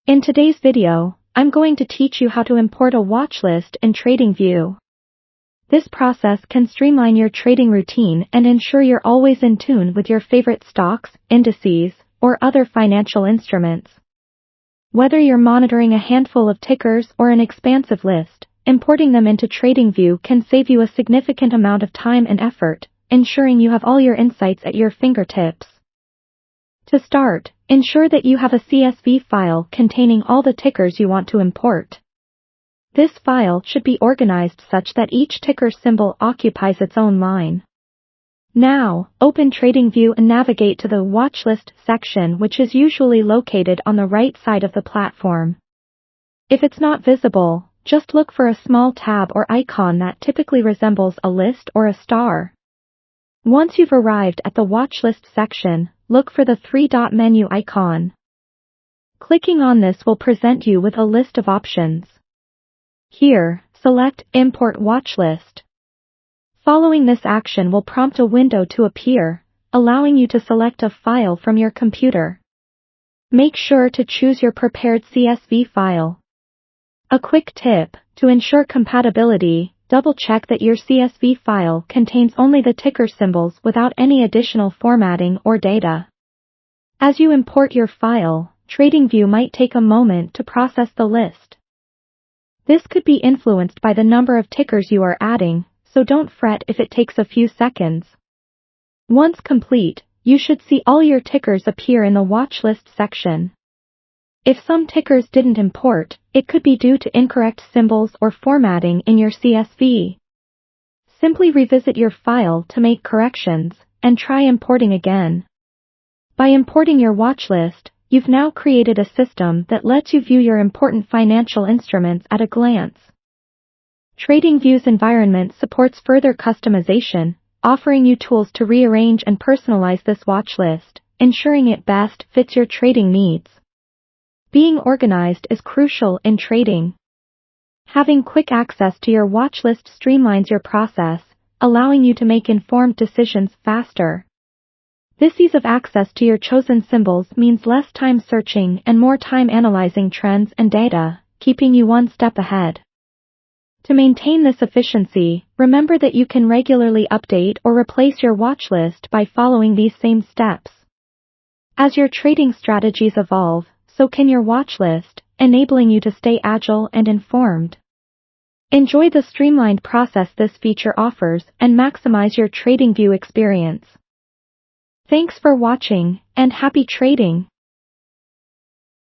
In today's video, I'm going to teach you how to import a watch list in Tradingview. This process can streamline your trading routine and ensure you're always in tune with your favorite stocks, indices, or other financial instruments. Whether you're monitoring a handful of tickers or an expansive list, importing them into Tradingview can save you a significant amount of time and effort, ensuring you have all your insights at your fingertips. To start, ensure that you have a CSV file containing all the tickers you want to import. This file should be organized such that each ticker symbol occupies its own line. Now, open Tradingview and navigate to the Watchlist section, which is usually located on the right side of the platform. If it's not visible, just look for a small tab or icon that typically resembles a list or a star. Once you've arrived at the Watchlist section, look for the three-dot menu icon. Clicking on this will present you with a list of options. Here, select Import Watchlist. Following this action will prompt a window to appear, allowing you to select a file from your computer. Make sure to choose your prepared CSV file. A quick tip: to ensure compatibility, double-check that your CSV file contains only the ticker symbols without any additional formatting or data. As you import your file, Tradingview might take a moment to process the list. This could be influenced by the number of tickers you are adding, so don't fret if it takes a few seconds. Once complete, you should see all your tickers appear in the watchlist section. If some tickers didn't import, it could be due to incorrect symbols or formatting in your CSV. Simply revisit your file to make corrections, and try importing again. By importing your watchlist, you've now created a system that lets you view your important financial instruments at a glance. Tradingview's environment supports further customization, offering you tools to rearrange and personalize this watchlist, ensuring it best fits your trading needs. Being organized is crucial in trading. Having quick access to your watchlist streamlines your process, allowing you to make informed decisions faster. This ease of access to your chosen symbols means less time searching and more time analyzing trends and data, keeping you one step ahead. To maintain this efficiency, remember that you can regularly update or replace your watchlist by following these same steps. As your trading strategies evolve, so can your watchlist, enabling you to stay agile and informed. Enjoy the streamlined process this feature offers and maximize your Tradingview experience. Thanks for watching, and happy trading!